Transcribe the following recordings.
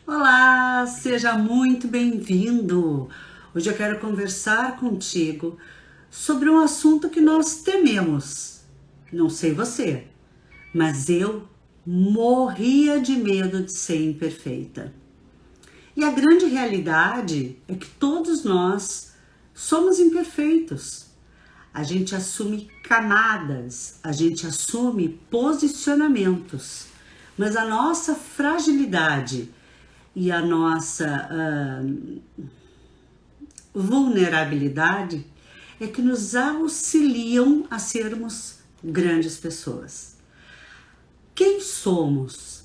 Olá, seja muito bem-vindo! Hoje eu quero conversar contigo sobre um assunto que nós tememos. Não sei você, mas eu morria de medo de ser imperfeita. E a grande realidade é que todos nós somos imperfeitos. A gente assume camadas, a gente assume posicionamentos, mas a nossa fragilidade e a nossa vulnerabilidade é que nos auxiliam a sermos grandes pessoas. Quem somos?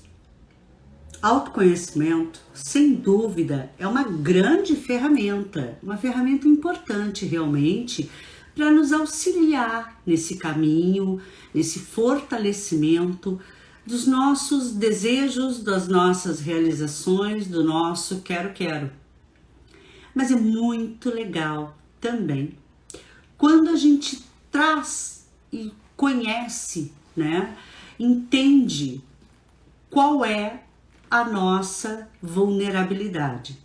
Autoconhecimento, sem dúvida, é uma grande ferramenta, uma ferramenta importante realmente para nos auxiliar nesse caminho, nesse fortalecimento dos nossos desejos, das nossas realizações, do nosso quero. Mas é muito legal também quando a gente traz e conhece, né, entende qual é a nossa vulnerabilidade.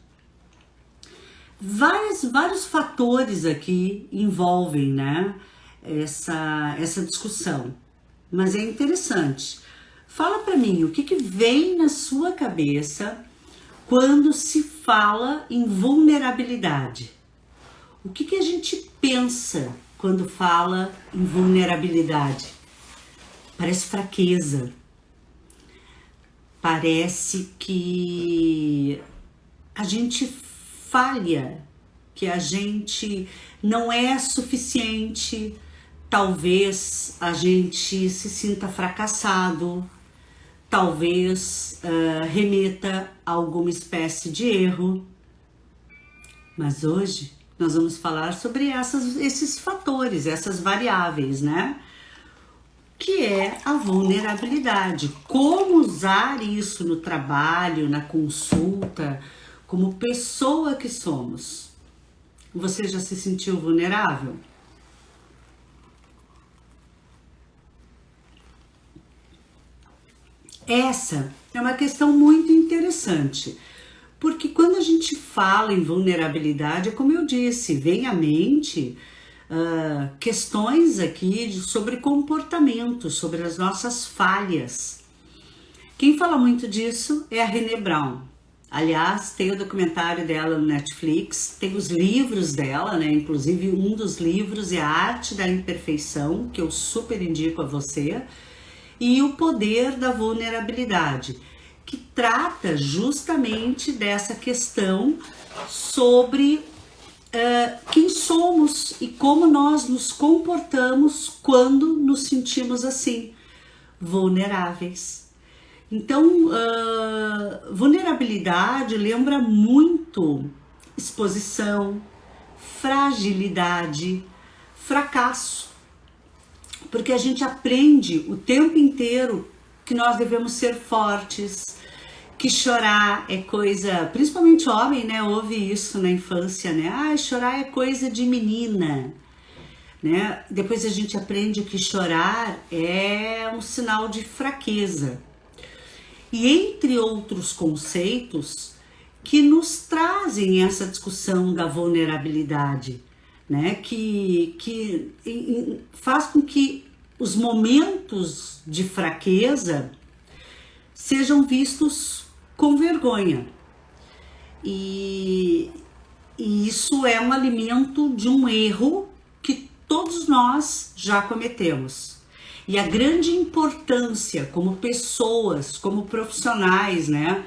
Vários fatores aqui envolvem, né, essa discussão, mas é interessante. Fala para mim, o que vem na sua cabeça quando se fala em vulnerabilidade? O que a gente pensa quando fala em vulnerabilidade? Parece fraqueza. Parece que a gente falha, que a gente não é suficiente. Talvez a gente se sinta fracassado. Talvez remeta a alguma espécie de erro. Mas hoje nós vamos falar sobre esses fatores, essas variáveis, né? Que é a vulnerabilidade. Como usar isso no trabalho, na consulta, como pessoa que somos. Você já se sentiu vulnerável? Essa é uma questão muito interessante, porque quando a gente fala em vulnerabilidade, é como eu disse, vem à mente questões aqui sobre comportamento, sobre as nossas falhas. Quem fala muito disso é a Brené Brown. Aliás, tem o documentário dela no Netflix, tem os livros dela, né? Inclusive um dos livros é A Arte da Imperfeição, que eu super indico a você, e O Poder da Vulnerabilidade, que trata justamente dessa questão sobre quem somos e como nós nos comportamos quando nos sentimos assim, vulneráveis. Então, vulnerabilidade lembra muito exposição, fragilidade, fracasso. Porque a gente aprende o tempo inteiro que nós devemos ser fortes, que chorar é coisa, principalmente homem, né, ouve isso na infância, né, chorar é coisa de menina, né, depois a gente aprende que chorar é um sinal de fraqueza, e entre outros conceitos que nos trazem essa discussão da vulnerabilidade, né, que faz com que os momentos de fraqueza sejam vistos com vergonha. E isso é um alimento de um erro que todos nós já cometemos. E a grande importância como pessoas, como profissionais, né,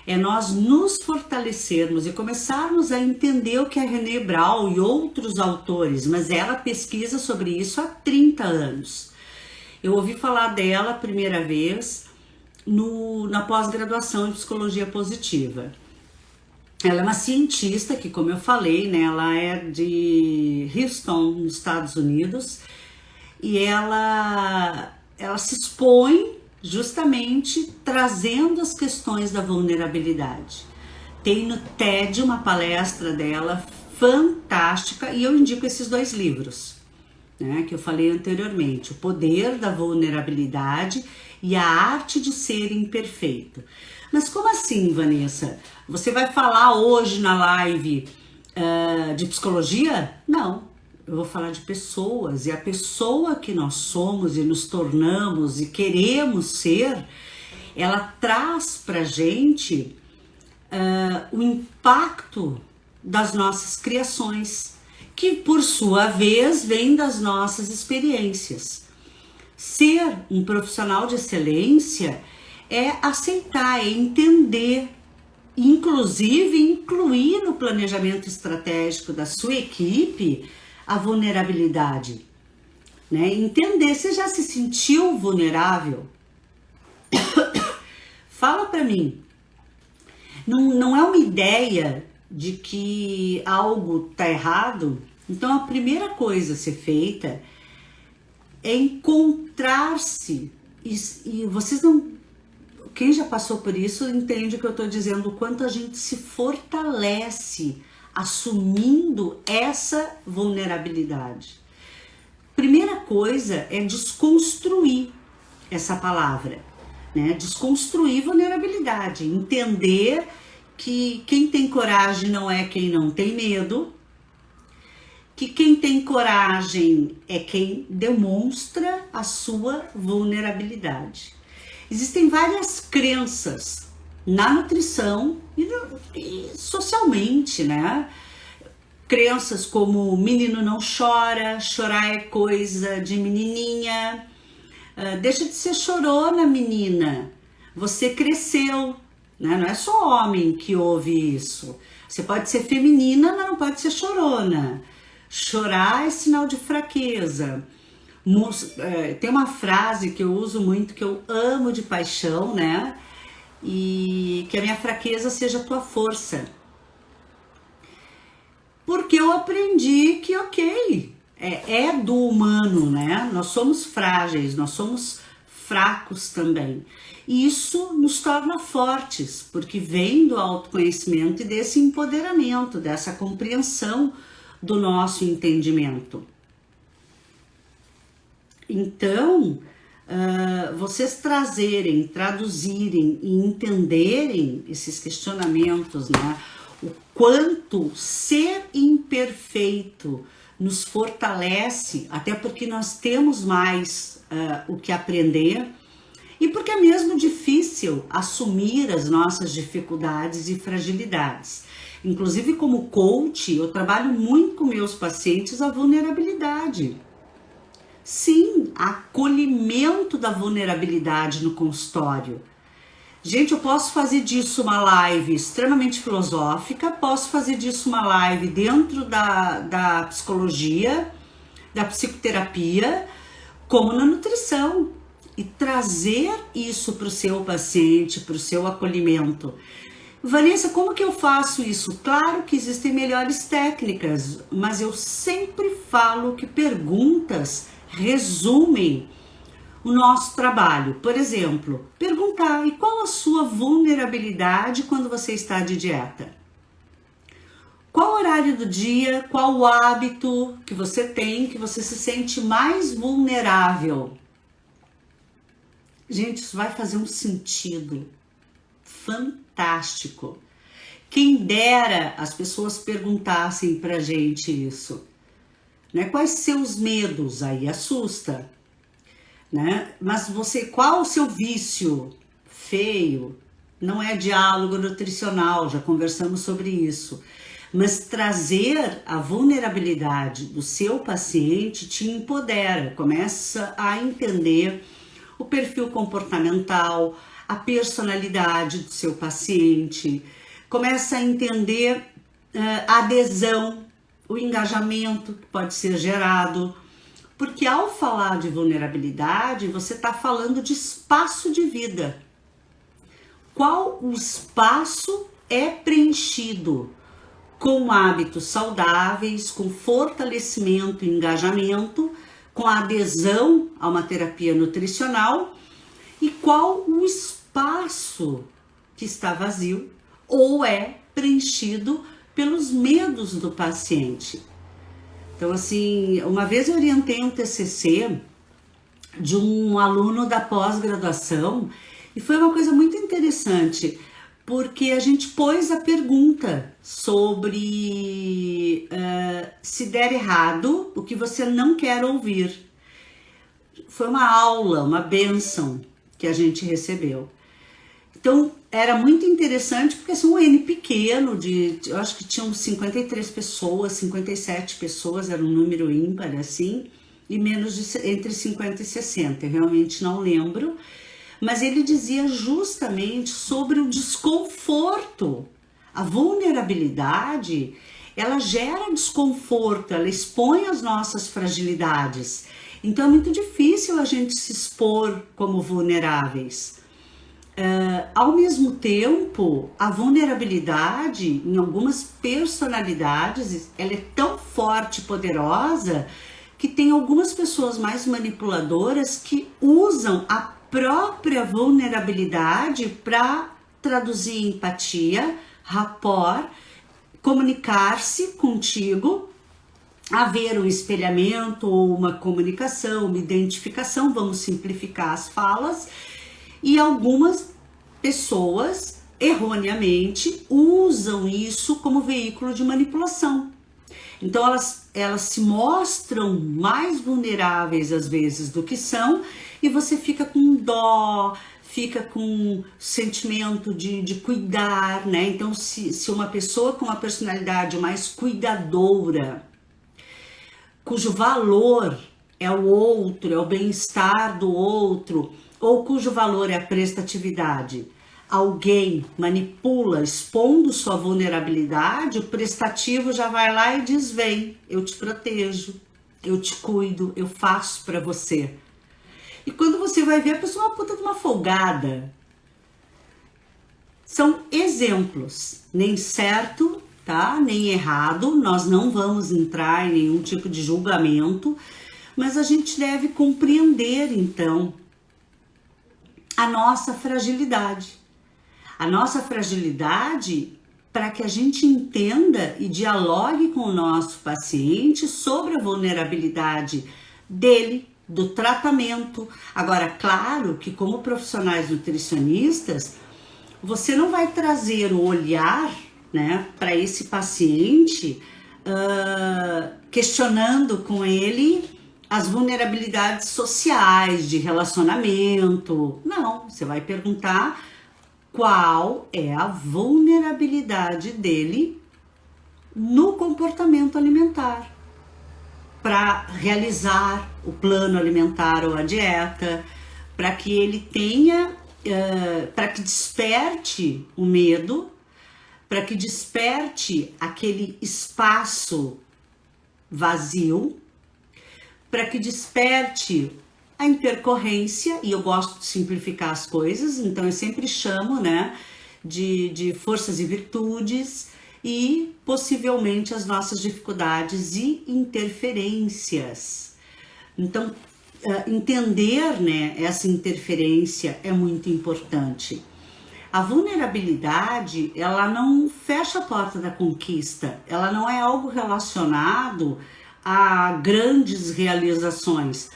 é nós nos fortalecermos e começarmos a entender o que a Brené Brown e outros autores, mas ela pesquisa sobre isso há 30 anos. Eu ouvi falar dela a primeira vez na pós-graduação em Psicologia Positiva. Ela é uma cientista que, como eu falei, né, ela é de Houston, nos Estados Unidos, e ela se expõe justamente trazendo as questões da vulnerabilidade. Tem no TED uma palestra dela fantástica e eu indico esses dois livros, né, que eu falei anteriormente, O Poder da Vulnerabilidade e A Arte de Ser Imperfeito. Mas como assim, Vanessa? Você vai falar hoje na live de psicologia? Não, eu vou falar de pessoas. E a pessoa que nós somos e nos tornamos e queremos ser, ela traz pra gente o impacto das nossas criações, que por sua vez vem das nossas experiências. Ser um profissional de excelência é aceitar, é entender, inclusive incluir no planejamento estratégico da sua equipe a vulnerabilidade, né? Entender, você já se sentiu vulnerável? Fala para mim. Não é uma ideia de que algo tá errado? Então a primeira coisa a ser feita é encontrar-se, e vocês não, quem já passou por isso entende o que eu estou dizendo, o quanto a gente se fortalece assumindo essa vulnerabilidade. Primeira coisa é desconstruir essa palavra, né? Desconstruir vulnerabilidade, entender que quem tem coragem não é quem não tem medo, que quem tem coragem é quem demonstra a sua vulnerabilidade. Existem várias crenças na nutrição e socialmente, né? Crenças como menino não chora, chorar é coisa de menininha, deixa de ser chorona, menina, você cresceu, né? Não é só homem que ouve isso. Você pode ser feminina, mas não pode ser chorona. Chorar é sinal de fraqueza. Tem uma frase que eu uso muito, que eu amo de paixão, né? E que a minha fraqueza seja a tua força. Porque eu aprendi que, ok, é do humano, né? Nós somos frágeis, nós somos fracos também. E isso nos torna fortes, porque vem do autoconhecimento e desse empoderamento, dessa compreensão do nosso entendimento. Então, vocês trazerem, traduzirem e entenderem esses questionamentos, né? O quanto ser imperfeito nos fortalece, até porque nós temos mais o que aprender, e porque é mesmo difícil assumir as nossas dificuldades e fragilidades. Inclusive, como coach, eu trabalho muito com meus pacientes a vulnerabilidade. Sim, acolhimento da vulnerabilidade no consultório. Gente, eu posso fazer disso uma live extremamente filosófica, posso fazer disso uma live dentro da psicologia, da psicoterapia, como na nutrição. E trazer isso para o seu paciente, para o seu acolhimento. Vanessa, como que eu faço isso? Claro que existem melhores técnicas, mas eu sempre falo que perguntas resumem o nosso trabalho. Por exemplo, perguntar: e qual a sua vulnerabilidade quando você está de dieta? Qual o horário do dia, qual o hábito que você tem que você se sente mais vulnerável? Gente, isso vai fazer um sentido fantástico. Quem dera as pessoas perguntassem pra gente isso, né? Quais seus medos? Aí assusta, né? Mas qual o seu vício? Feio, não é diálogo nutricional, já conversamos sobre isso. Mas trazer a vulnerabilidade do seu paciente te empodera, começa a entender o perfil comportamental, a personalidade do seu paciente, começa a entender a adesão, o engajamento que pode ser gerado, porque ao falar de vulnerabilidade, você está falando de espaço de vida. Qual o espaço é preenchido com hábitos saudáveis, com fortalecimento e engajamento, com a adesão a uma terapia nutricional, e qual o espaço que está vazio ou é preenchido pelos medos do paciente. Então, assim, uma vez eu orientei um TCC de um aluno da pós-graduação e foi uma coisa muito interessante. porque a gente pôs a pergunta sobre se der errado, o que você não quer ouvir. Foi uma aula, uma bênção que a gente recebeu. Então, era muito interessante, porque assim, um N pequeno, eu acho que tinham 53 pessoas, 57 pessoas, era um número ímpar, assim, e entre 50 e 60, eu realmente não lembro. Mas ele dizia justamente sobre o desconforto. A vulnerabilidade, ela gera desconforto, ela expõe as nossas fragilidades. Então é muito difícil a gente se expor como vulneráveis. Ao mesmo tempo, a vulnerabilidade em algumas personalidades, ela é tão forte e poderosa que tem algumas pessoas mais manipuladoras que usam a própria vulnerabilidade para traduzir empatia, rapport, comunicar-se contigo, haver um espelhamento ou uma comunicação, uma identificação, vamos simplificar as falas, e algumas pessoas erroneamente usam isso como veículo de manipulação. Então elas se mostram mais vulneráveis às vezes do que são, e você fica com dó, fica com sentimento de cuidar, né? Então se uma pessoa com uma personalidade mais cuidadora, cujo valor é o outro, é o bem-estar do outro, ou cujo valor é a prestatividade, alguém manipula, expondo sua vulnerabilidade, o prestativo já vai lá e diz: vem, eu te protejo, eu te cuido, eu faço para você. E quando você vai ver, a pessoa é uma puta de uma folgada. São exemplos, nem certo, tá? Nem errado, nós não vamos entrar em nenhum tipo de julgamento, mas a gente deve compreender, então, a nossa fragilidade. A nossa fragilidade para que a gente entenda e dialogue com o nosso paciente sobre a vulnerabilidade dele, do tratamento. Agora, claro que como profissionais nutricionistas, você não vai trazer o olhar, né, para esse paciente questionando com ele as vulnerabilidades sociais, de relacionamento. Não, você vai perguntar qual é a vulnerabilidade dele no comportamento alimentar, para realizar o plano alimentar ou a dieta, para que ele tenha, para que desperte o medo, para que desperte aquele espaço vazio, para que desperte a intercorrência, e eu gosto de simplificar as coisas, então eu sempre chamo, né, de forças e virtudes, e possivelmente as nossas dificuldades e interferências. Então, entender, né, essa interferência é muito importante. A vulnerabilidade, ela não fecha a porta da conquista, ela não é algo relacionado a grandes realizações.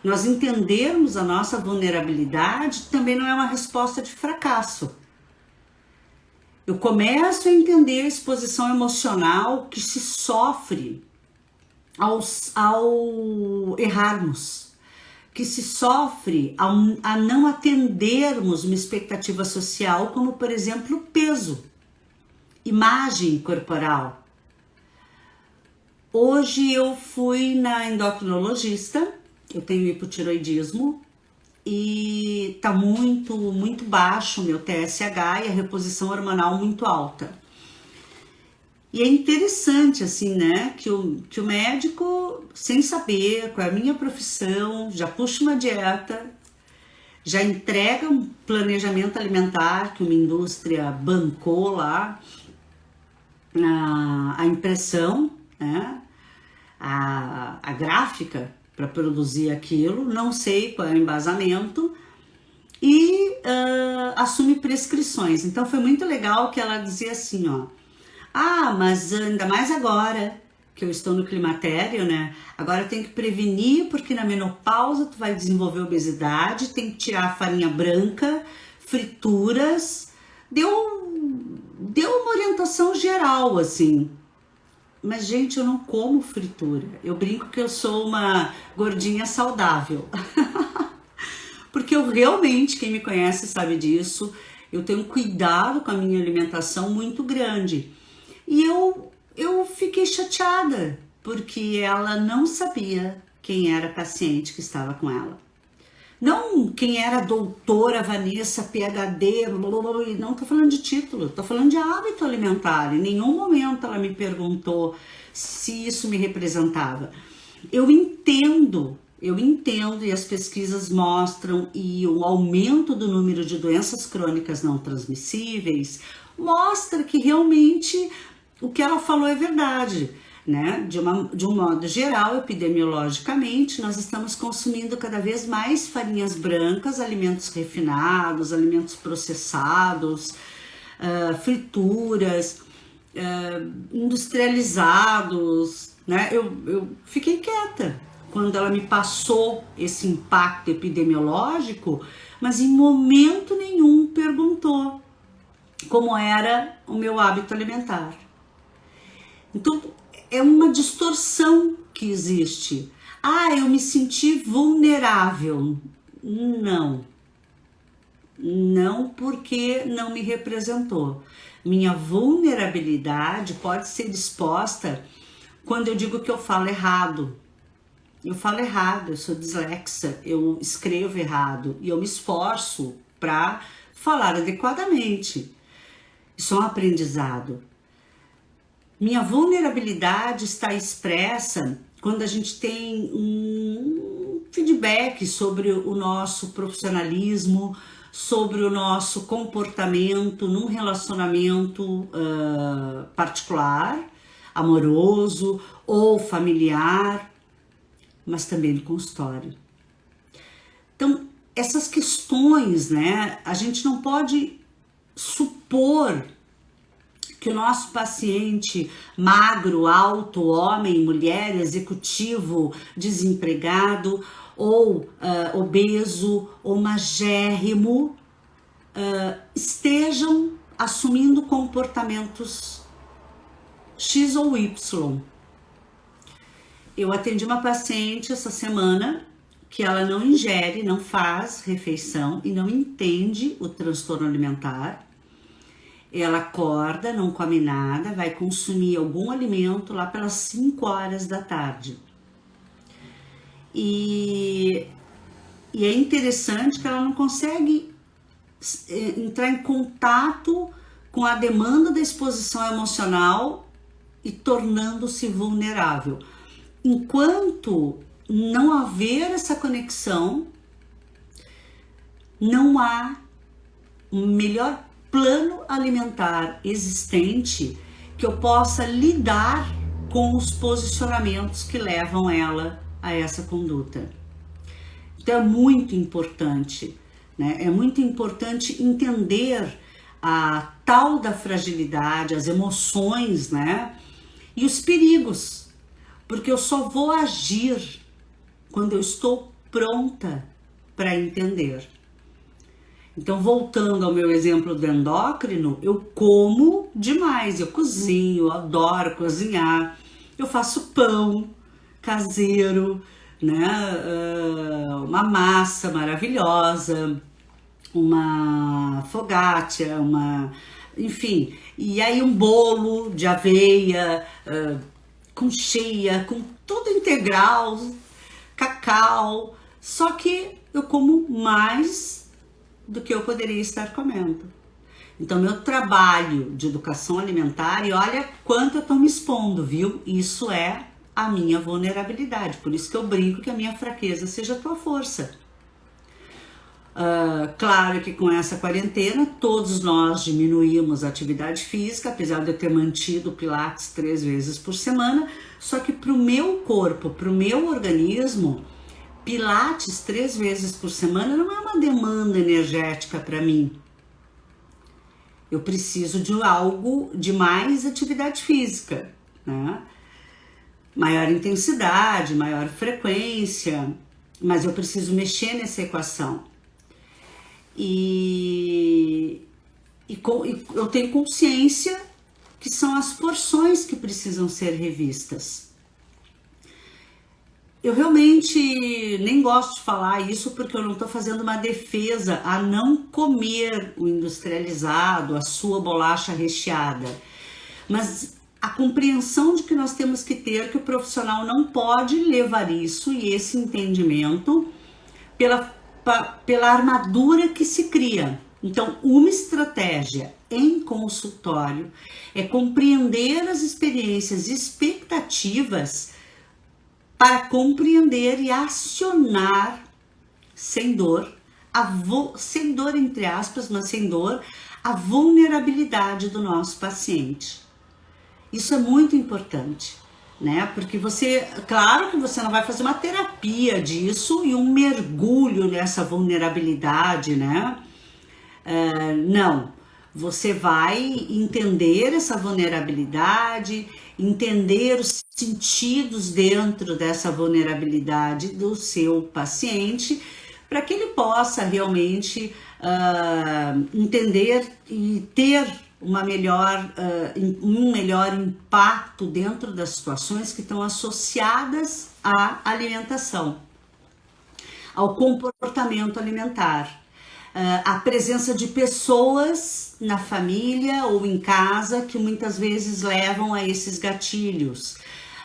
Nós entendermos a nossa vulnerabilidade também não é uma resposta de fracasso. Eu começo a entender a exposição emocional que se sofre ao errarmos, que se sofre a não atendermos uma expectativa social, como por exemplo peso, imagem corporal. Hoje eu fui na endocrinologista, eu tenho hipotiroidismo e tá muito baixo o meu TSH e a reposição hormonal muito alta. E é interessante assim, né, que o médico, sem saber qual é a minha profissão, já puxa uma dieta, já entrega um planejamento alimentar que uma indústria bancou lá, a impressão, né, a gráfica para produzir aquilo, não sei qual é o embasamento, e assume prescrições. Então foi muito legal que ela dizia assim, ó: mas ainda mais agora que eu estou no climatério, né? Agora eu tenho que prevenir, porque na menopausa tu vai desenvolver obesidade, tem que tirar a farinha branca, frituras. Deu alimentação geral, assim. Mas, gente, eu não como fritura. Eu brinco que eu sou uma gordinha saudável. Porque eu realmente, quem me conhece sabe disso, eu tenho um cuidado com a minha alimentação muito grande. E eu fiquei chateada, porque ela não sabia quem era a paciente que estava com ela. Não quem era a doutora Vanessa, PhD, não tô falando de título, tô falando de hábito alimentar. Em nenhum momento ela me perguntou se isso me representava. Eu entendo e as pesquisas mostram, e o aumento do número de doenças crônicas não transmissíveis mostra que realmente o que ela falou é verdade, né? De um modo geral, epidemiologicamente, nós estamos consumindo cada vez mais farinhas brancas, alimentos refinados, alimentos processados, frituras, industrializados, né? Eu fiquei quieta quando ela me passou esse impacto epidemiológico, mas em momento nenhum perguntou como era o meu hábito alimentar. Então, é uma distorção que existe. Ah, eu me senti vulnerável. Não. Não, porque não me representou. Minha vulnerabilidade pode ser exposta quando eu digo que eu falo errado. Eu falo errado, eu sou dislexa, eu escrevo errado e eu me esforço para falar adequadamente. Isso é um aprendizado. Minha vulnerabilidade está expressa quando a gente tem um feedback sobre o nosso profissionalismo, sobre o nosso comportamento num relacionamento particular, amoroso ou familiar, mas também no consultório. Então, essas questões, né, a gente não pode supor que o nosso paciente magro, alto, homem, mulher, executivo, desempregado ou obeso ou magérrimo estejam assumindo comportamentos X ou Y. Eu atendi uma paciente essa semana que ela não ingere, não faz refeição e não entende o transtorno alimentar. Ela acorda, não come nada, vai consumir algum alimento lá pelas 5 horas da tarde. E é interessante que ela não consegue entrar em contato com a demanda da exposição emocional e tornando-se vulnerável. Enquanto não haver essa conexão, não há um melhor plano alimentar existente que eu possa lidar com os posicionamentos que levam ela a essa conduta. Então é muito importante, né? É muito importante entender a tal da fragilidade, as emoções, né? E os perigos, porque eu só vou agir quando eu estou pronta para entender. Então, voltando ao meu exemplo do endócrino, eu como demais, eu cozinho, eu adoro cozinhar, eu faço pão caseiro, né? Uma massa maravilhosa, uma focaccia, enfim, e aí um bolo de aveia, com cheia, com tudo integral, cacau, só que eu como mais do que eu poderia estar comendo. Então, meu trabalho de educação alimentar, e olha quanto eu tô me expondo, viu? Isso é a minha vulnerabilidade, por isso que eu brinco que a minha fraqueza seja a tua força. Claro que com essa quarentena, todos nós diminuímos a atividade física, apesar de eu ter mantido o Pilates 3 vezes por semana, só que para o meu corpo, para o meu organismo, Pilates 3 vezes por semana não é uma demanda energética para mim. Eu preciso de algo de mais atividade física, né? Maior intensidade, maior frequência, mas eu preciso mexer nessa equação. E eu tenho consciência que são as porções que precisam ser revistas. Eu realmente nem gosto de falar isso porque eu não estou fazendo uma defesa a não comer o industrializado, a sua bolacha recheada. Mas a compreensão de que nós temos que ter que o profissional não pode levar isso e esse entendimento pela armadura que se cria. Então, uma estratégia em consultório é compreender as experiências e expectativas para compreender e acionar sem dor, sem dor entre aspas, mas sem dor, a vulnerabilidade do nosso paciente. Isso é muito importante, né? Porque claro que você não vai fazer uma terapia disso e um mergulho nessa vulnerabilidade, né? Não, você vai entender essa vulnerabilidade, entender os sentidos dentro dessa vulnerabilidade do seu paciente, para que ele possa realmente entender e ter um melhor impacto dentro das situações que estão associadas à alimentação, ao comportamento alimentar. A presença de pessoas na família ou em casa que muitas vezes levam a esses gatilhos.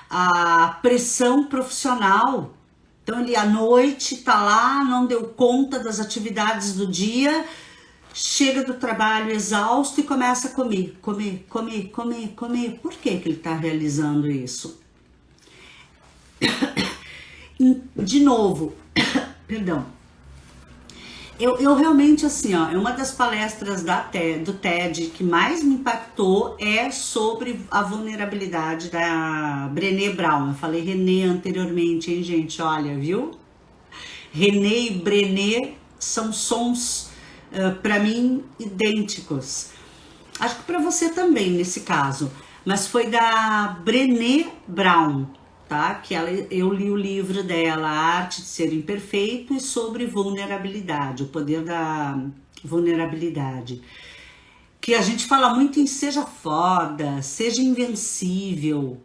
A pressão profissional. Então ele à noite tá lá, não deu conta das atividades do dia, chega do trabalho exausto e começa a comer. Por que ele está realizando isso? De novo, perdão. Eu realmente, assim, ó, uma das palestras do TED que mais me impactou é sobre a vulnerabilidade da Brené Brown. Eu falei René anteriormente, hein, gente? Olha, viu? René e Brené são sons, para mim, idênticos. Acho que para você também, nesse caso. Mas foi da Brené Brown. Tá? Que eu li o livro dela, A Arte de Ser Imperfeito, e sobre vulnerabilidade, o poder da vulnerabilidade. Que a gente fala muito em seja foda, seja invencível.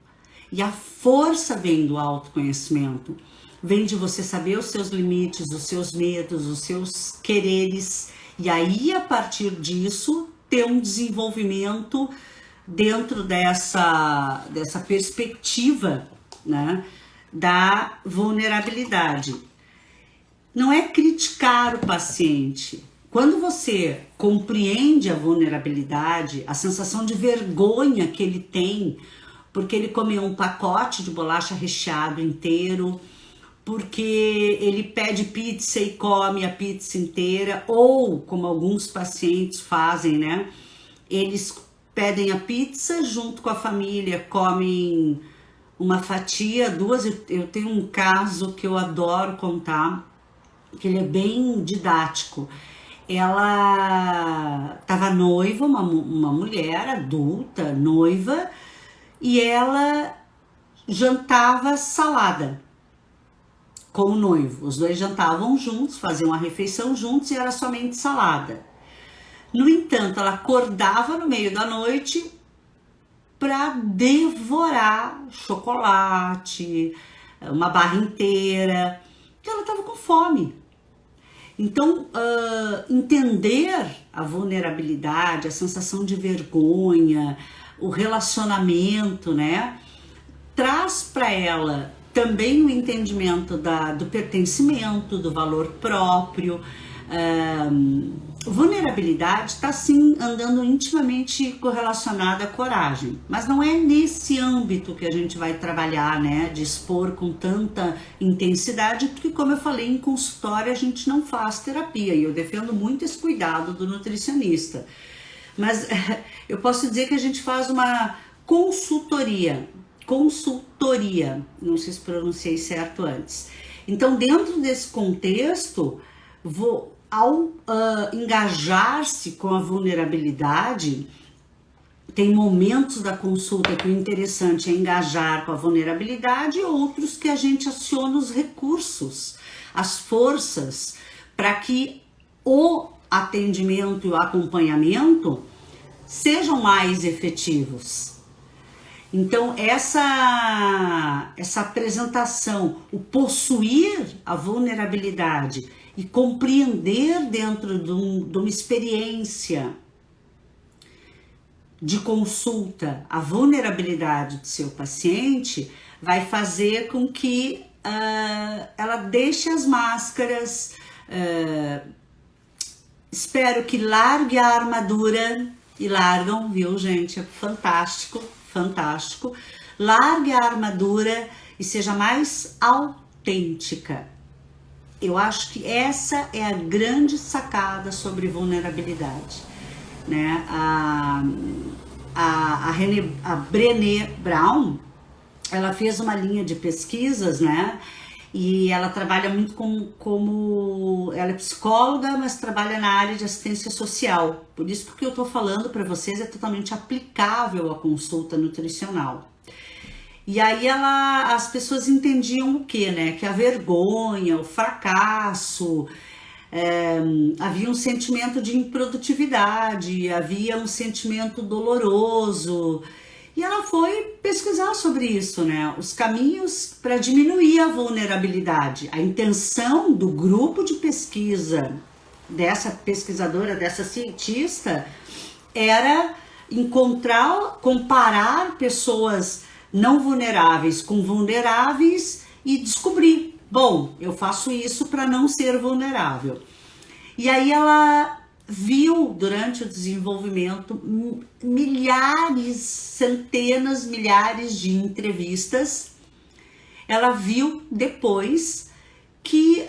E a força vem do autoconhecimento. Vem de você saber os seus limites, os seus medos, os seus quereres. E aí, a partir disso, ter um desenvolvimento dentro dessa perspectiva, né, da vulnerabilidade. Não é criticar o paciente. Quando você compreende a vulnerabilidade, a sensação de vergonha que ele tem porque ele comeu um pacote de bolacha recheado inteiro, porque ele pede pizza e come a pizza inteira, ou como alguns pacientes fazem, né? Eles pedem a pizza junto com a família, comem uma fatia, duas. Eu tenho um caso que eu adoro contar, que ele é bem didático. Ela estava noiva, uma mulher adulta, noiva, e ela jantava salada com o noivo. Os dois jantavam juntos, faziam a refeição juntos e era somente salada. No entanto, ela acordava no meio da noite para devorar chocolate, uma barra inteira, porque ela estava com fome. Então, entender a vulnerabilidade, a sensação de vergonha, o relacionamento, né, traz para ela também o entendimento do pertencimento, do valor próprio. Vulnerabilidade está sim andando intimamente correlacionada à coragem, mas não é nesse âmbito que a gente vai trabalhar, né, de expor com tanta intensidade, porque como eu falei, em consultório a gente não faz terapia e eu defendo muito esse cuidado do nutricionista, mas eu posso dizer que a gente faz uma consultoria, não sei se pronunciei certo antes. Então, dentro desse contexto, ao engajar-se com a vulnerabilidade, tem momentos da consulta que o interessante é engajar com a vulnerabilidade e outros que a gente aciona os recursos, as forças, para que o atendimento e o acompanhamento sejam mais efetivos. Então, essa apresentação, o possuir a vulnerabilidade e compreender dentro de uma experiência de consulta a vulnerabilidade do seu paciente, vai fazer com que ela deixe as máscaras, espero que largue a armadura, e largam, viu, gente? É fantástico, fantástico. Largue a armadura e seja mais autêntica. Eu acho que essa é a grande sacada sobre vulnerabilidade, né? A Brené Brown, ela fez uma linha de pesquisas, né? E ela trabalha muito como ela é psicóloga, mas trabalha na área de assistência social. Por isso que o que eu tô falando para vocês é totalmente aplicável à consulta nutricional. E aí as pessoas entendiam o que, né? Que a vergonha, o fracasso, havia um sentimento de improdutividade, havia um sentimento doloroso. E ela foi pesquisar sobre isso, né? Os caminhos para diminuir a vulnerabilidade. A intenção do grupo de pesquisa dessa pesquisadora, dessa cientista, era comparar pessoas não vulneráveis com vulneráveis e descobrir, bom, eu faço isso para não ser vulnerável. E aí ela viu durante o desenvolvimento milhares, centenas, milhares de entrevistas. Ela viu depois que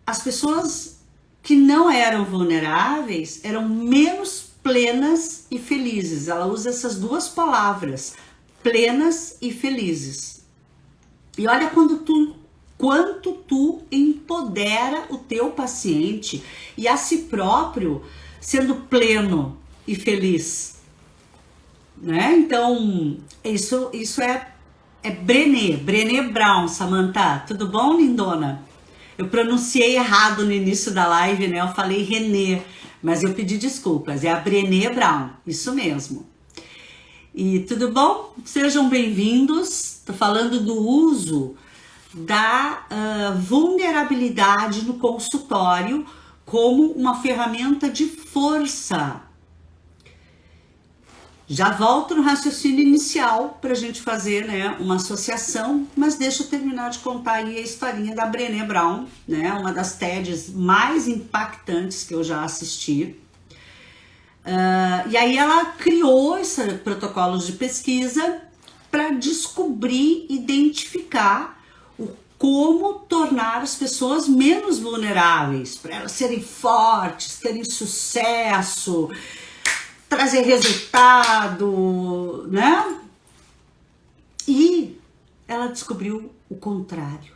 as pessoas que não eram vulneráveis eram menos plenas e felizes. Ela usa essas duas palavras, plenas e felizes. E olha quanto tu empodera o teu paciente e a si próprio sendo pleno e feliz, né? Então, isso é Brené Brown, Samantha. Tudo bom, lindona? Eu pronunciei errado no início da live, né? Eu falei René, mas eu pedi desculpas. É a Brené Brown, isso mesmo. E tudo bom? Sejam bem-vindos. Tô falando do uso da vulnerabilidade no consultório como uma ferramenta de força. Já volto no raciocínio inicial para a gente fazer, né, uma associação, mas deixa eu terminar de contar aí a historinha da Brené Brown, né, uma das TEDs mais impactantes que eu já assisti. E aí ela criou esses protocolos de pesquisa para descobrir, identificar como tornar as pessoas menos vulneráveis, para elas serem fortes, terem sucesso, trazer resultado, né? E ela descobriu o contrário.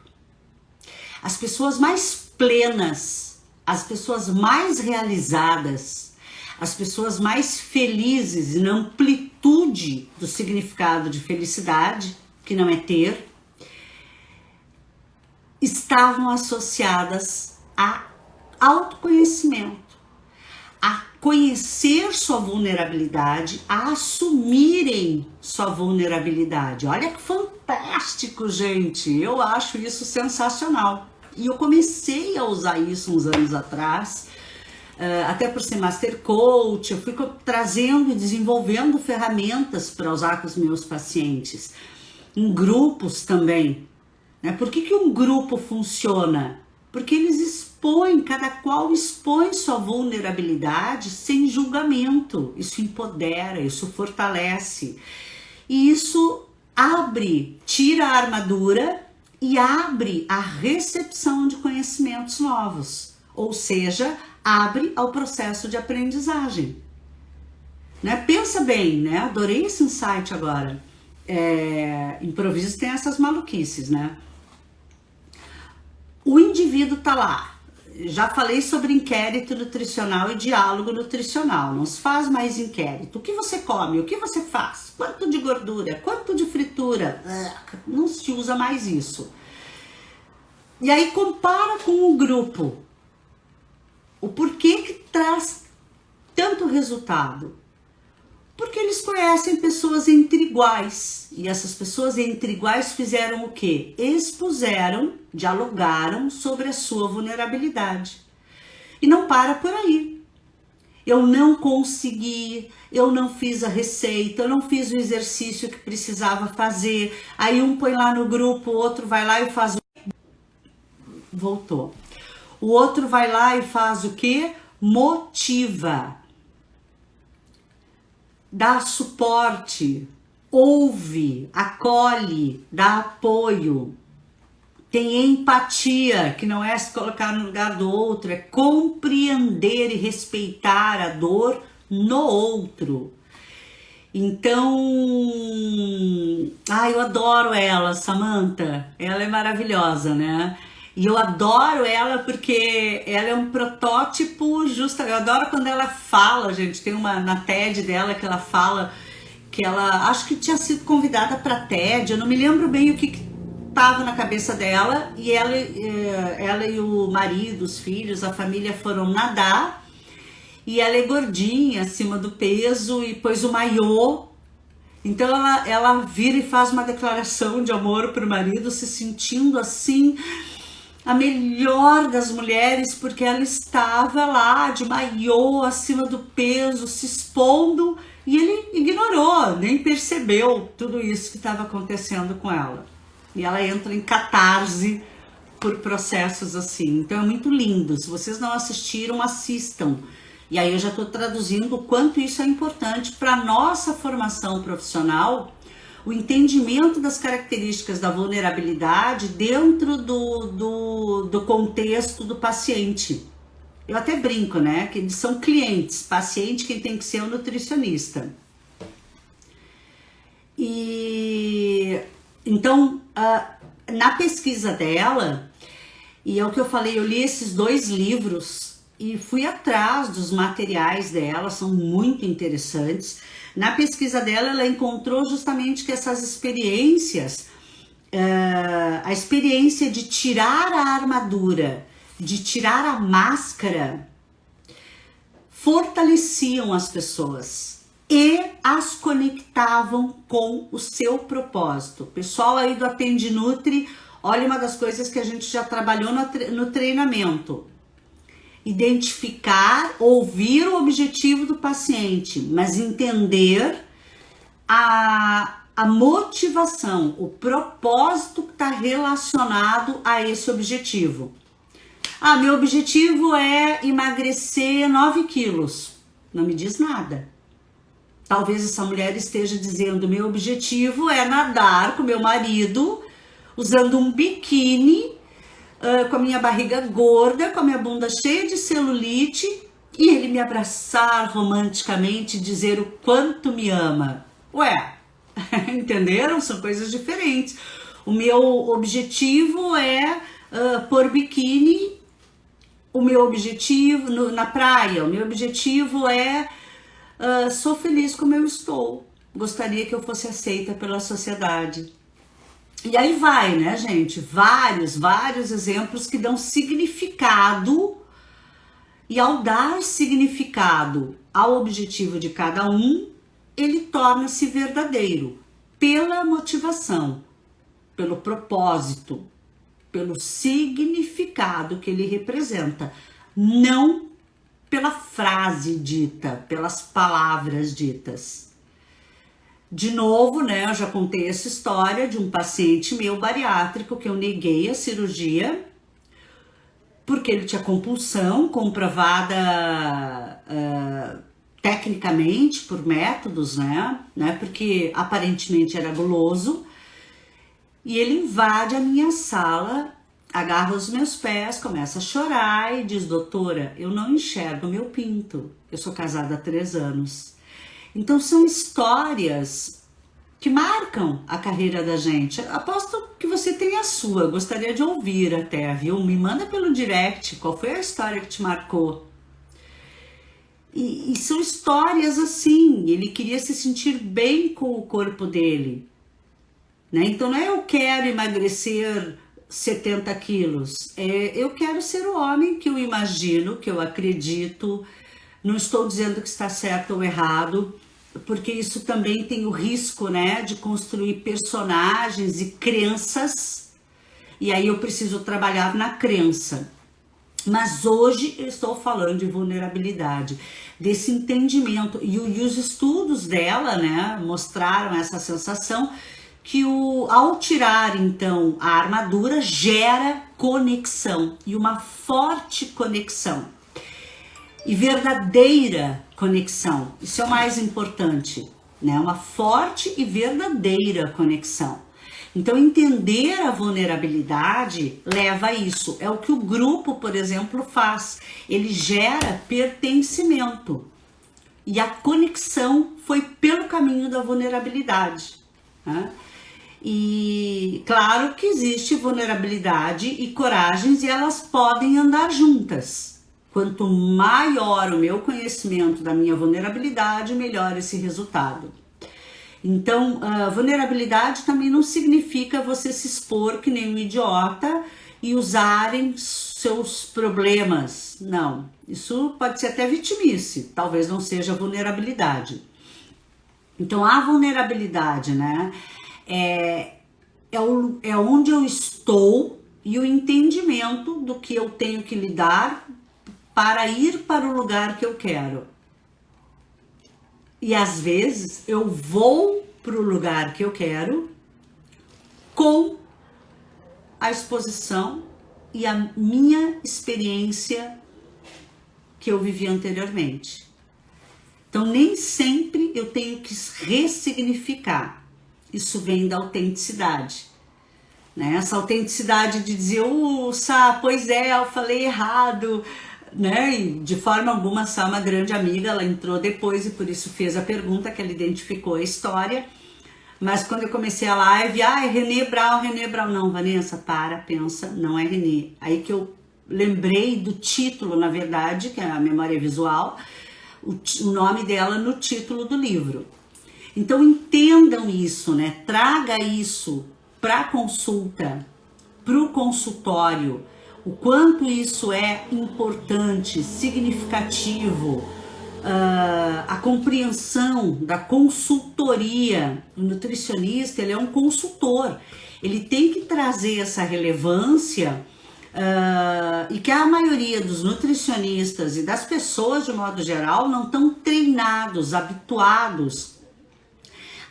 As pessoas mais plenas, as pessoas mais realizadas, as pessoas mais felizes na amplitude do significado de felicidade, que não é ter, estavam associadas a autoconhecimento, a conhecer sua vulnerabilidade, a assumirem sua vulnerabilidade. Olha que fantástico, gente! Eu acho isso sensacional. E eu comecei a usar isso uns anos atrás, até por ser Master Coach, eu fui trazendo e desenvolvendo ferramentas para usar com os meus pacientes, em grupos também. Por que um grupo funciona? Porque eles expõem, cada qual expõe sua vulnerabilidade sem julgamento. Isso empodera, isso fortalece. E isso abre, tira a armadura e abre a recepção de conhecimentos novos. Ou seja, abre ao processo de aprendizagem. Pensa bem, né? Adorei esse insight agora. Improviso tem essas maluquices, né? O indivíduo tá lá. Já falei sobre inquérito nutricional e diálogo nutricional. Não se faz mais inquérito. O que você come? O que você faz? Quanto de gordura? Quanto de fritura? Não se usa mais isso. E aí compara com o grupo. O porquê que traz tanto resultado? Porque eles conhecem pessoas entre iguais. E essas pessoas entre iguais fizeram o quê? Expuseram, dialogaram sobre a sua vulnerabilidade. E não para por aí. Eu não consegui, eu não fiz a receita, eu não fiz o exercício que precisava fazer. Aí um põe lá no grupo, o outro vai lá e faz... Voltou. O outro vai lá e faz o quê? Motiva. Dá suporte, ouve, acolhe, dá apoio, tem empatia, que não é se colocar no lugar do outro, é compreender e respeitar a dor no outro. Então, eu adoro ela, Samantha, ela é maravilhosa, né? E eu adoro ela porque ela é um protótipo justo. Eu adoro quando ela fala, gente. Tem uma na TED dela que ela fala que ela acho que tinha sido convidada para TED. Eu não me lembro bem o que estava na cabeça dela. E ela e o marido, os filhos, a família foram nadar. E ela é gordinha, acima do peso, e pôs o maiô. Então ela vira e faz uma declaração de amor pro marido, se sentindo assim... a melhor das mulheres, porque ela estava lá de maiô, acima do peso, se expondo, e ele ignorou, nem percebeu tudo isso que estava acontecendo com ela. E ela entra em catarse por processos assim. Então é muito lindo. Se vocês não assistiram, assistam. E aí eu já estou traduzindo o quanto isso é importante para a nossa formação profissional, o entendimento das características da vulnerabilidade dentro do contexto do paciente. Eu até brinco, né, que eles são clientes, paciente quem tem que ser o nutricionista. E então, na pesquisa dela, e é o que eu falei, eu li esses 2 livros e fui atrás dos materiais dela, são muito interessantes. Na pesquisa dela, ela encontrou justamente que essas experiências, a experiência de tirar a armadura, de tirar a máscara, fortaleciam as pessoas e as conectavam com o seu propósito. Pessoal aí do Atende Nutri, olha uma das coisas que a gente já trabalhou no treinamento. Identificar, ouvir o objetivo do paciente, mas entender a motivação, o propósito que está relacionado a esse objetivo. Meu objetivo é emagrecer 9 quilos. Não me diz nada. Talvez essa mulher esteja dizendo, meu objetivo é nadar com meu marido, usando um biquíni, com a minha barriga gorda, com a minha bunda cheia de celulite, e ele me abraçar romanticamente e dizer o quanto me ama. Ué, entenderam? São coisas diferentes. O meu objetivo é pôr biquíni, o meu objetivo na praia, o meu objetivo é sou feliz como eu estou. Gostaria que eu fosse aceita pela sociedade. E aí vai, né, gente? Vários exemplos que dão significado, e ao dar significado ao objetivo de cada um, ele torna-se verdadeiro pela motivação, pelo propósito, pelo significado que ele representa, não pela frase dita, pelas palavras ditas. De novo, né, eu já contei essa história de um paciente meu bariátrico que eu neguei a cirurgia porque ele tinha compulsão comprovada tecnicamente por métodos, né, porque aparentemente era guloso, e ele invade a minha sala, agarra os meus pés, começa a chorar e diz, doutora, eu não enxergo meu pinto, eu sou casada há 3 anos. Então são histórias que marcam a carreira da gente. Aposto que você tem a sua, gostaria de ouvir até, viu? Me manda pelo direct qual foi a história que te marcou. E são histórias assim, ele queria se sentir bem com o corpo dele, né? Então não é eu quero emagrecer 70 quilos, eu quero ser o homem que eu imagino, que eu acredito, Não estou dizendo que está certo ou errado, porque isso também tem o risco, né, de construir personagens e crenças, e aí eu preciso trabalhar na crença. Mas hoje eu estou falando de vulnerabilidade, desse entendimento, e os estudos dela, né, mostraram essa sensação que ao tirar então a armadura gera conexão, e uma forte conexão, e verdadeira conexão. Isso é o mais importante, né? Uma forte e verdadeira conexão. Então, entender a vulnerabilidade leva a isso. É o que o grupo, por exemplo, faz. Ele gera pertencimento. E a conexão foi pelo caminho da vulnerabilidade, né? E claro que existe vulnerabilidade e coragens, e elas podem andar juntas. Quanto maior o meu conhecimento da minha vulnerabilidade, melhor esse resultado. Então, a vulnerabilidade também não significa você se expor que nem um idiota e usarem seus problemas. Não, isso pode ser até vitimice, talvez não seja vulnerabilidade. Então, a vulnerabilidade, né, é onde eu estou e o entendimento do que eu tenho que lidar para ir para o lugar que eu quero. E às vezes eu vou para o lugar que eu quero com a exposição e a minha experiência que eu vivi anteriormente. Então nem sempre eu tenho que ressignificar. Isso vem da autenticidade, né? Essa autenticidade de dizer, pois é, eu falei errado, né? E de forma alguma, a Sá é uma grande amiga, ela entrou depois e por isso fez a pergunta, que ela identificou a história. Mas quando eu comecei a live, é René Brown. Não, Vanessa, pensa, não é René. Aí que eu lembrei do título, na verdade, que é a memória visual, o nome dela no título do livro. Então entendam isso, né? Traga isso para consulta, para o consultório, o quanto isso é importante, significativo, a compreensão da consultoria. O nutricionista, ele é um consultor, ele tem que trazer essa relevância, e que a maioria dos nutricionistas e das pessoas de modo geral não estão treinados, habituados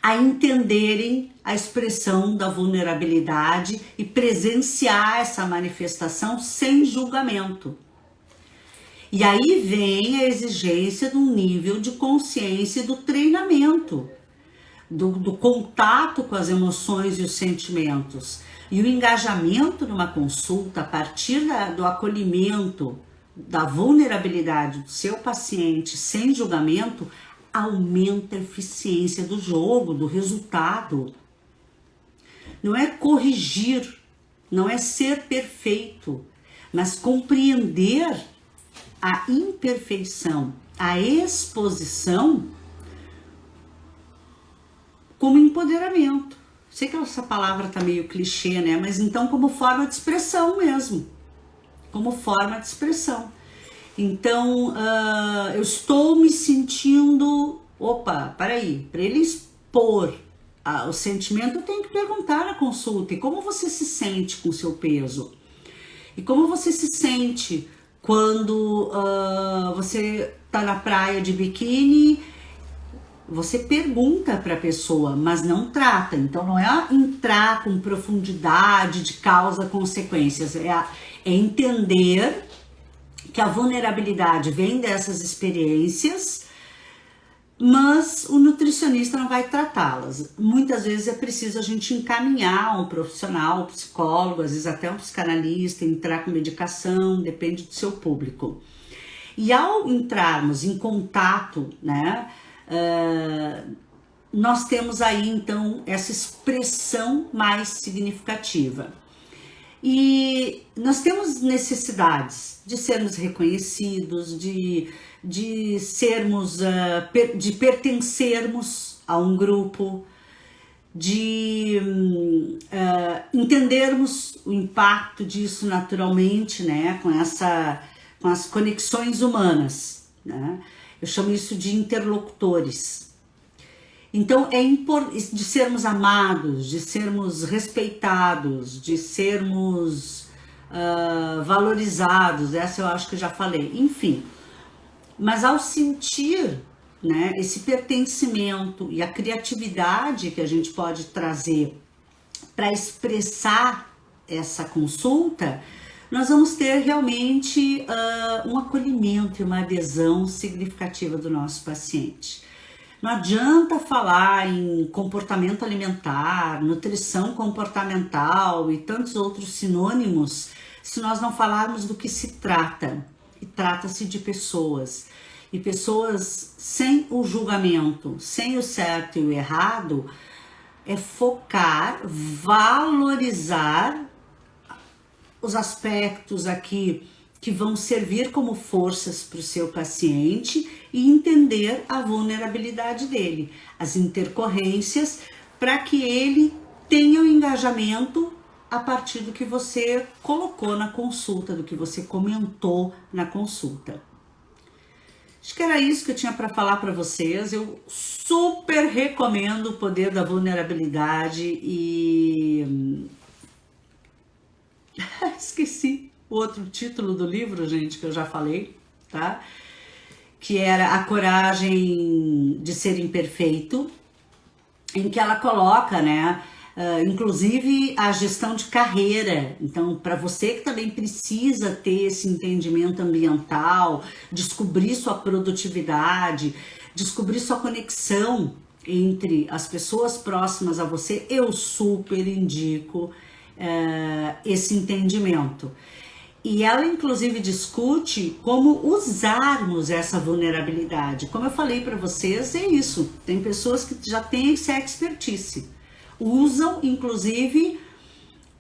a entenderem a expressão da vulnerabilidade e presenciar essa manifestação sem julgamento. E aí vem a exigência de um nível de consciência e do treinamento, do contato com as emoções e os sentimentos. E o engajamento numa consulta a partir do acolhimento, da vulnerabilidade do seu paciente sem julgamento, aumenta a eficiência do jogo, do resultado. Não é corrigir, não é ser perfeito, mas compreender a imperfeição, a exposição como empoderamento. Sei que essa palavra tá meio clichê, né? Mas então como forma de expressão mesmo. Como forma de expressão. Então, eu estou me sentindo... para ele expor o sentimento, eu tenho que perguntar na consulta. E como você se sente com o seu peso? E como você se sente quando você tá na praia de biquíni? Você pergunta para a pessoa, mas não trata. Então, não é entrar com profundidade de causa-consequências. É entender que a vulnerabilidade vem dessas experiências, mas o nutricionista não vai tratá-las. Muitas vezes é preciso a gente encaminhar um profissional, um psicólogo, às vezes até um psicanalista, entrar com medicação, depende do seu público. E ao entrarmos em contato, né, nós temos aí então essa expressão mais significativa. E nós temos necessidades de sermos reconhecidos, de sermos, de pertencermos a um grupo, de entendermos o impacto disso naturalmente, né, com as conexões humanas, né? Eu chamo isso de interlocutores. Então, de sermos amados, de sermos respeitados, de sermos valorizados, essa eu acho que eu já falei, enfim. Mas ao sentir, né, esse pertencimento e a criatividade que a gente pode trazer para expressar essa consulta, nós vamos ter realmente um acolhimento e uma adesão significativa do nosso paciente. Não adianta falar em comportamento alimentar, nutrição comportamental e tantos outros sinônimos se nós não falarmos do que se trata. E trata-se de pessoas. E pessoas sem o julgamento, sem o certo e o errado, é focar, valorizar os aspectos aqui que vão servir como forças para o seu paciente e entender a vulnerabilidade dele, as intercorrências, para que ele tenha o engajamento a partir do que você colocou na consulta, do que você comentou na consulta. Acho que era isso que eu tinha para falar para vocês. Eu super recomendo o poder da vulnerabilidade e... esqueci o outro título do livro, gente, que eu já falei, tá? Que era A Coragem de Ser Imperfeito, em que ela coloca, né, inclusive a gestão de carreira. Então, para você que também precisa ter esse entendimento ambiental, descobrir sua produtividade, descobrir sua conexão entre as pessoas próximas a você, eu super indico esse entendimento. E ela inclusive discute como usarmos essa vulnerabilidade. Como eu falei para vocês, é isso. Tem pessoas que já têm essa expertise. Usam inclusive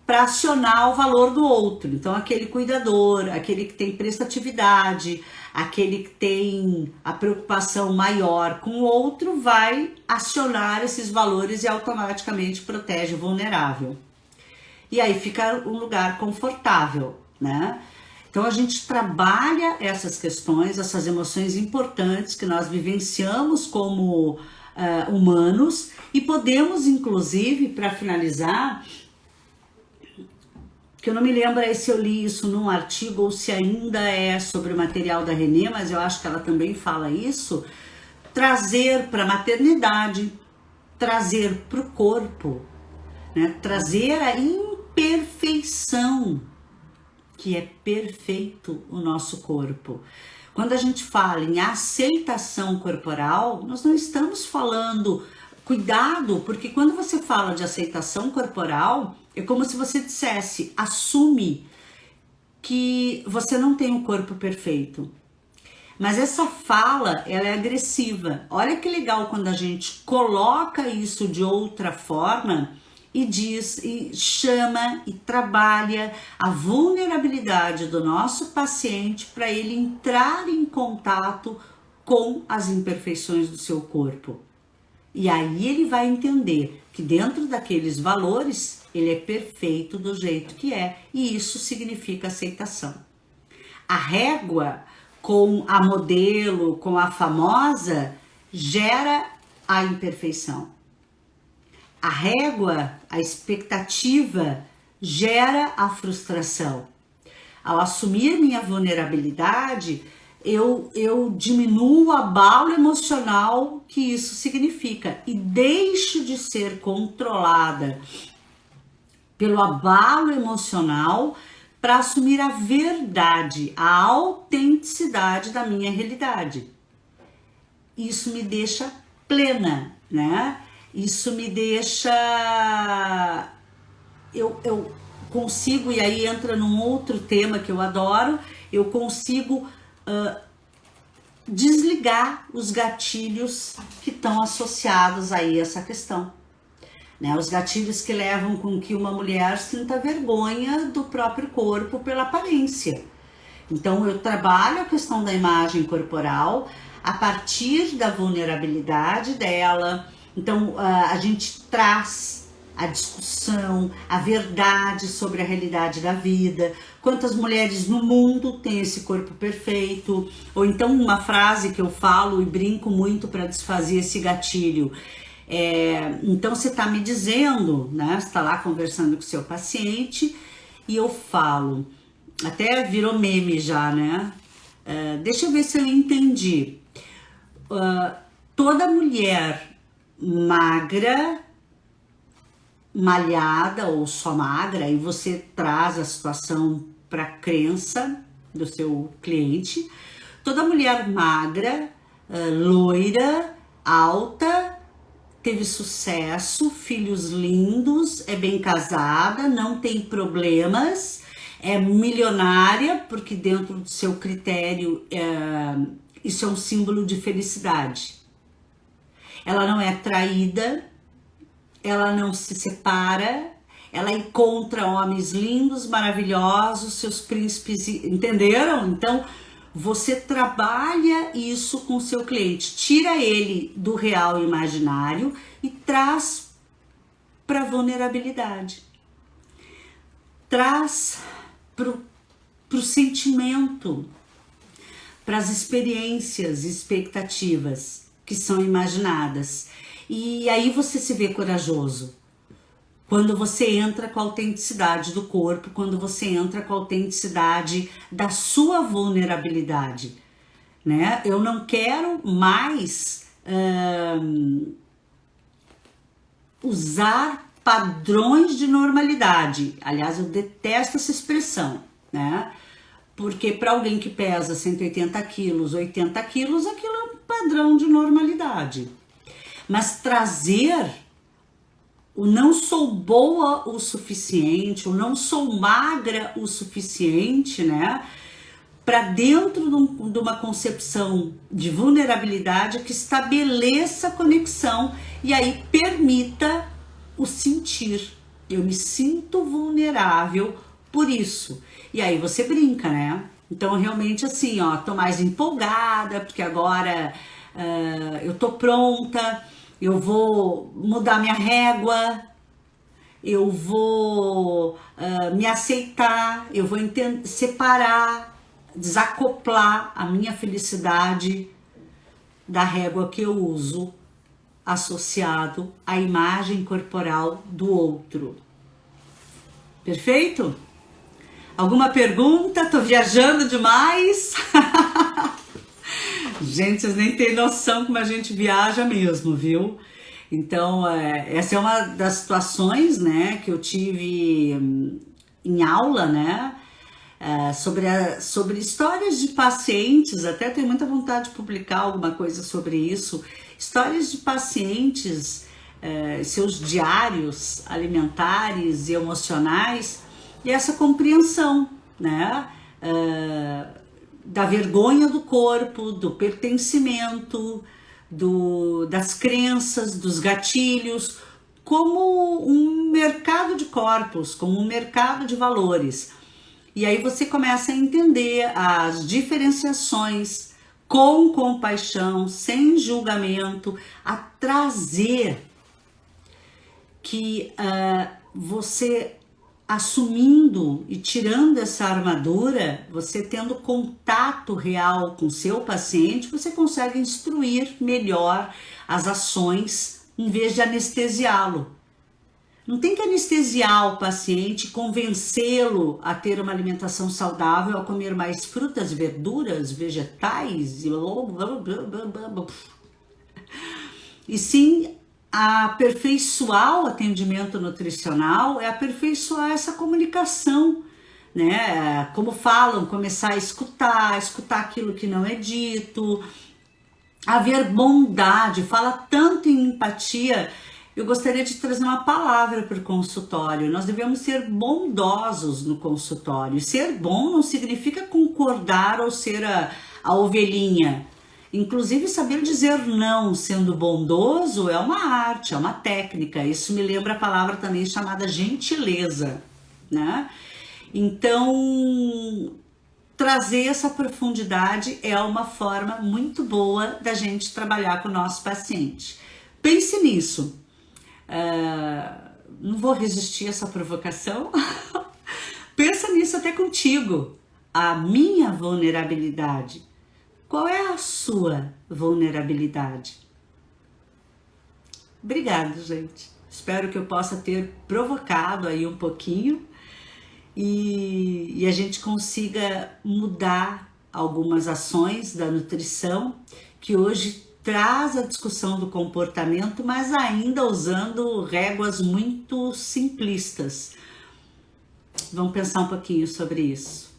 para acionar o valor do outro. Então aquele cuidador, aquele que tem prestatividade, aquele que tem a preocupação maior com o outro, vai acionar esses valores e automaticamente protege o vulnerável. E aí fica um lugar confortável, né? Então a gente trabalha essas questões, essas emoções importantes que nós vivenciamos como humanos, e podemos inclusive, para finalizar, que eu não me lembro se eu li isso num artigo ou se ainda é sobre o material da Renê, mas eu acho que ela também fala isso, trazer para a maternidade, trazer para o corpo, né? Trazer a imperfeição, que é perfeito o nosso corpo. Quando a gente fala em aceitação corporal, nós não estamos falando, cuidado, porque quando você fala de aceitação corporal, é como se você dissesse, assume que você não tem um corpo perfeito. Mas essa fala, ela é agressiva. Olha que legal quando a gente coloca isso de outra forma e diz, e chama e trabalha a vulnerabilidade do nosso paciente para ele entrar em contato com as imperfeições do seu corpo. E aí ele vai entender que dentro daqueles valores, ele é perfeito do jeito que é, e isso significa aceitação. A régua com a modelo, com a famosa, gera a imperfeição. A régua, a expectativa, gera a frustração. Ao assumir minha vulnerabilidade, eu diminuo o abalo emocional que isso significa e deixo de ser controlada pelo abalo emocional para assumir a verdade, a autenticidade da minha realidade. Isso me deixa plena, né? Isso me deixa... Eu consigo, e aí entra num outro tema que eu adoro, eu consigo desligar os gatilhos que estão associados aí a essa questão. Né? Os gatilhos que levam com que uma mulher sinta vergonha do próprio corpo pela aparência. Então eu trabalho a questão da imagem corporal a partir da vulnerabilidade dela. Então a gente traz a discussão, a verdade sobre a realidade da vida. Quantas mulheres no mundo têm esse corpo perfeito? Ou então uma frase que eu falo e brinco muito para desfazer esse gatilho. Então você está me dizendo, né? Você está lá conversando com o seu paciente e eu falo, até virou meme já, né? Deixa eu ver se eu entendi. Toda mulher magra, malhada ou só magra, e você traz a situação para a crença do seu cliente. Toda mulher magra, loira, alta, teve sucesso, filhos lindos, é bem casada, não tem problemas, é milionária, porque dentro do seu critério isso é um símbolo de felicidade. Ela não é traída, ela não se separa, ela encontra homens lindos, maravilhosos, seus príncipes, entenderam? Então, você trabalha isso com o seu cliente, tira ele do real e imaginário e traz para a vulnerabilidade. Traz para o sentimento, para as experiências, expectativas que são imaginadas. E aí você se vê corajoso. Quando você entra com a autenticidade do corpo, quando você entra com a autenticidade da sua vulnerabilidade, né? Eu não quero mais usar padrões de normalidade. Aliás, eu detesto essa expressão, né? Porque para alguém que pesa 180 quilos, 80 quilos, aquilo é um padrão de normalidade. Mas trazer o não sou boa o suficiente, o não sou magra o suficiente, né? Para dentro de uma concepção de vulnerabilidade que estabeleça a conexão e aí permita o sentir. Eu me sinto vulnerável por isso. E aí você brinca, né? Então realmente assim, ó, tô mais empolgada porque agora eu tô pronta. Eu vou mudar minha régua, eu vou me aceitar, eu vou separar, desacoplar a minha felicidade da régua que eu uso associado à imagem corporal do outro. Perfeito? Alguma pergunta? Tô viajando demais? Gente, vocês nem têm noção como a gente viaja mesmo, viu? Então, essa é uma das situações, né, que eu tive em aula, né, sobre histórias de pacientes, até tenho muita vontade de publicar alguma coisa sobre isso, histórias de pacientes, seus diários alimentares e emocionais, e essa compreensão, né, da vergonha do corpo, do pertencimento, das crenças, dos gatilhos, como um mercado de corpos, como um mercado de valores. E aí você começa a entender as diferenciações com compaixão, sem julgamento, a trazer que você assumindo e tirando essa armadura, você tendo contato real com seu paciente, você consegue instruir melhor as ações em vez de anestesiá-lo. Não tem que anestesiar o paciente, convencê-lo a ter uma alimentação saudável, a comer mais frutas, verduras, vegetais e sim aperfeiçoar o atendimento nutricional, é aperfeiçoar essa comunicação, né? Como falam, começar a escutar aquilo que não é dito, haver bondade, fala tanto em empatia. Eu gostaria de trazer uma palavra para o consultório. Nós devemos ser bondosos no consultório. Ser bom não significa concordar ou ser a ovelhinha. Inclusive, saber dizer não sendo bondoso é uma arte, é uma técnica. Isso me lembra a palavra também chamada gentileza, né? Então, trazer essa profundidade é uma forma muito boa da gente trabalhar com o nosso paciente. Pense nisso. não vou resistir a essa provocação. Pensa nisso até contigo. A minha vulnerabilidade. Qual é a sua vulnerabilidade? Obrigada, gente. Espero que eu possa ter provocado aí um pouquinho e a gente consiga mudar algumas ações da nutrição que hoje traz a discussão do comportamento, mas ainda usando réguas muito simplistas. Vamos pensar um pouquinho sobre isso,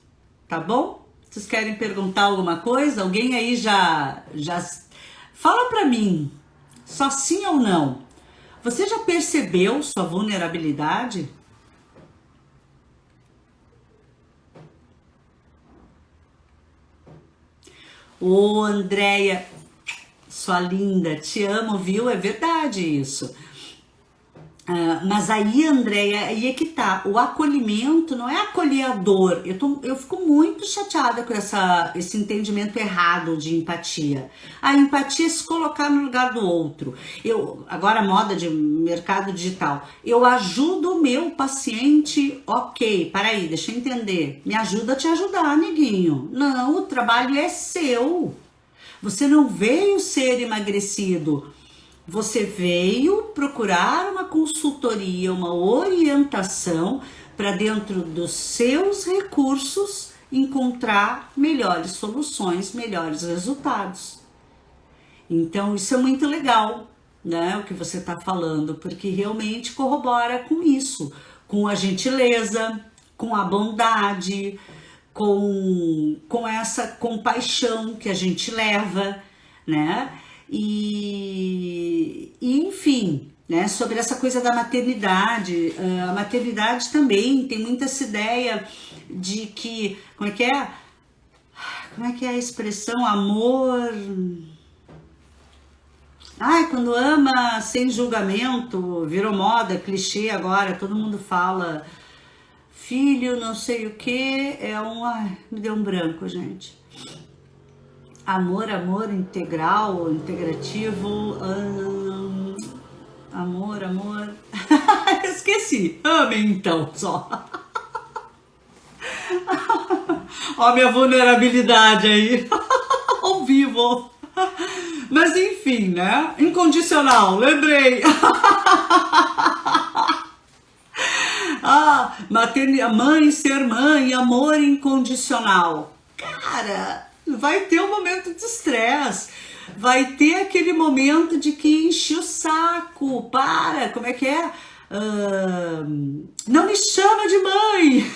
tá bom? Vocês querem perguntar alguma coisa? Alguém aí já fala pra mim, só sim ou não? Você já percebeu sua vulnerabilidade? Ô, Andréia, sua linda, te amo, viu? É verdade isso. Mas aí, Andréia, aí é que tá. O acolhimento não é acolher a dor. Eu fico muito chateada com esse entendimento errado de empatia. A empatia é se colocar no lugar do outro. Agora, moda de mercado digital. Eu ajudo o meu paciente, ok, peraí, deixa eu entender. Me ajuda a te ajudar, neguinho. Não, o trabalho é seu. Você não veio ser emagrecido. Você veio procurar uma consultoria, uma orientação para dentro dos seus recursos encontrar melhores soluções, melhores resultados. Então isso é muito legal, né? O que você está falando, porque realmente corrobora com isso, com a gentileza, com a bondade, com essa compaixão que a gente leva, né? E enfim, né, sobre essa coisa da maternidade, a maternidade também tem muita essa ideia de que, como é que é a expressão amor, quando ama sem julgamento, virou moda, clichê agora, todo mundo fala filho não sei o que, me deu um branco, gente. Amor integral, integrativo, amor. Esqueci. Amem então, só. Ó, minha vulnerabilidade aí, ao vivo. Mas enfim, né? Incondicional, lembrei. Mãe, ser mãe, amor incondicional. Cara, vai ter um momento de estresse, vai ter aquele momento de que enche o saco, como é que é? Não me chama de mãe.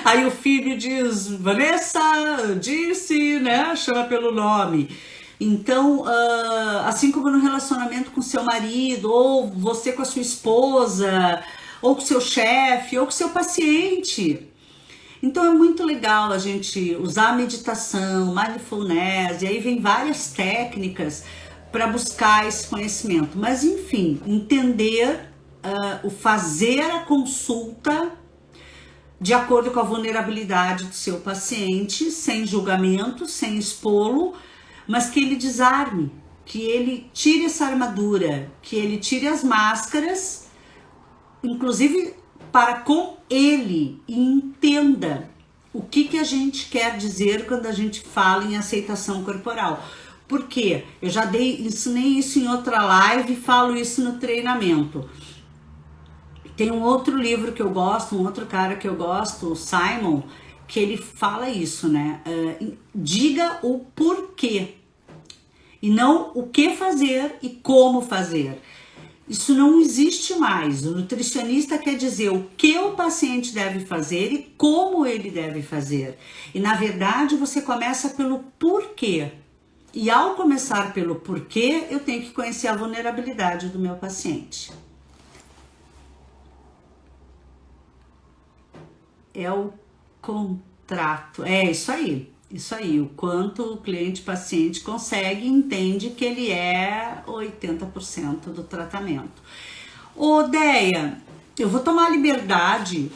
Aí o filho diz, Vanessa, disse, né? Chama pelo nome. Então, assim como no relacionamento com seu marido, ou você com a sua esposa, ou com seu chefe, ou com seu paciente. Então é muito legal a gente usar a meditação, mindfulness, e aí vem várias técnicas para buscar esse conhecimento. Mas enfim, entender o fazer a consulta de acordo com a vulnerabilidade do seu paciente, sem julgamento, sem expô-lo, mas que ele desarme, que ele tire essa armadura, que ele tire as máscaras, inclusive para com ele, e entenda o que a gente quer dizer quando a gente fala em aceitação corporal. Porque eu já ensinei isso em outra live e falo isso no treinamento. Tem um outro livro que eu gosto, um outro cara que eu gosto, o Simon, que ele fala isso, né? Diga o porquê e não o que fazer e como fazer. Isso não existe mais. O nutricionista quer dizer o que o paciente deve fazer e como ele deve fazer. E na verdade você começa pelo porquê. E ao começar pelo porquê, eu tenho que conhecer a vulnerabilidade do meu paciente. É o contrato. É isso aí. Isso aí, o quanto o cliente-paciente consegue e entende que ele é 80% do tratamento. Ô, Deia, eu vou tomar a liberdade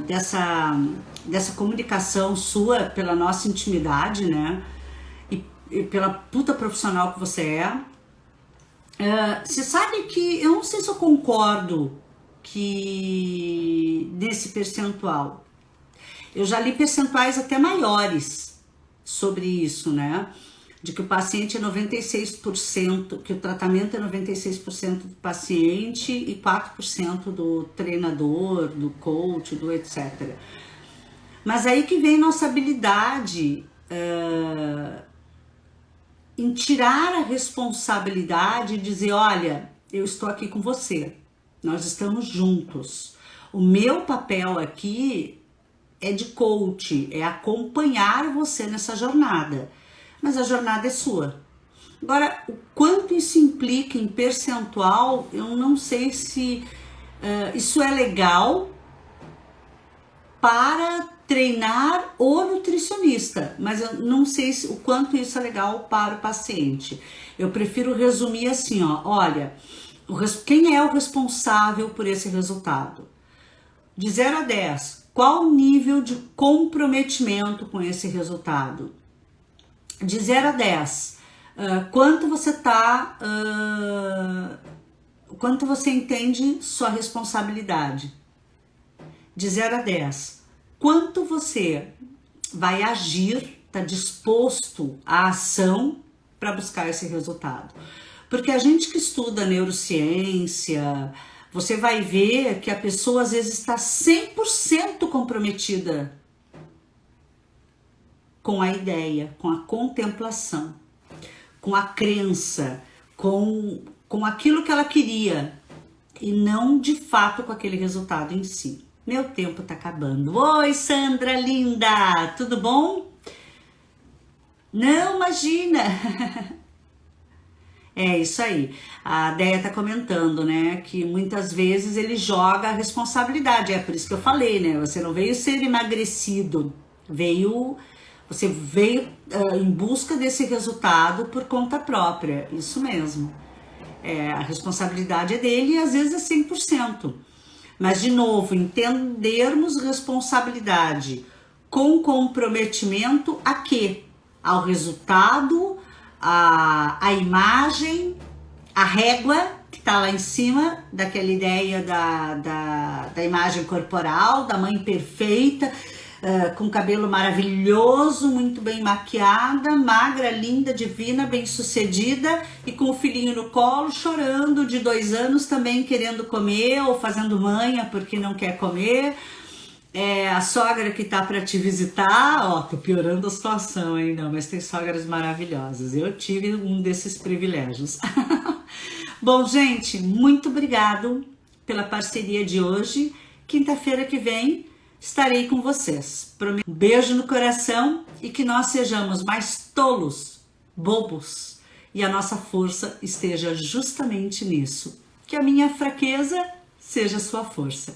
dessa comunicação sua pela nossa intimidade, né? E pela puta profissional que você é. Você sabe que eu não sei se eu concordo que nesse percentual. Eu já li percentuais até maiores sobre isso, né? De que o paciente é 96%, que o tratamento é 96% do paciente e 4% do treinador, do coach, do etc. Mas aí que vem nossa habilidade em tirar a responsabilidade e dizer, olha, eu estou aqui com você, nós estamos juntos. O meu papel aqui é de coach, é acompanhar você nessa jornada, mas a jornada é sua. Agora, o quanto isso implica em percentual, eu não sei se isso é legal para treinar o nutricionista, mas eu não sei o quanto isso é legal para o paciente. Eu prefiro resumir assim, ó, olha, quem é o responsável por esse resultado? De 0 a 10, qual o nível de comprometimento com esse resultado? De 0 a 10, quanto você entende sua responsabilidade? De 0 a 10, quanto você vai agir, está disposto à ação para buscar esse resultado? Porque a gente que estuda neurociência, você vai ver que a pessoa às vezes está 100% comprometida com a ideia, com a contemplação, com a crença, com aquilo que ela queria e não de fato com aquele resultado em si. Meu tempo tá acabando. Oi, Sandra linda, tudo bom? Não, imagina. É isso aí. A Deia tá comentando, né, que muitas vezes ele joga a responsabilidade. É por isso que eu falei, né? Você não veio ser emagrecido, você veio em busca desse resultado por conta própria. Isso mesmo. A responsabilidade é dele e às vezes é 100%. Mas, de novo, entendermos responsabilidade com comprometimento a quê? Ao resultado, a imagem, a régua que está lá em cima daquela ideia da imagem corporal, da mãe perfeita, com cabelo maravilhoso, muito bem maquiada, magra, linda, divina, bem-sucedida e com o filhinho no colo, chorando, de 2 anos também querendo comer ou fazendo manha porque não quer comer. A sogra que tá para te visitar, ó, tô piorando a situação, hein? Não, mas tem sogras maravilhosas. Eu tive um desses privilégios. Bom, gente, muito obrigado pela parceria de hoje. Quinta-feira que vem estarei com vocês. Um beijo no coração e que nós sejamos mais tolos, bobos e a nossa força esteja justamente nisso. Que a minha fraqueza seja a sua força.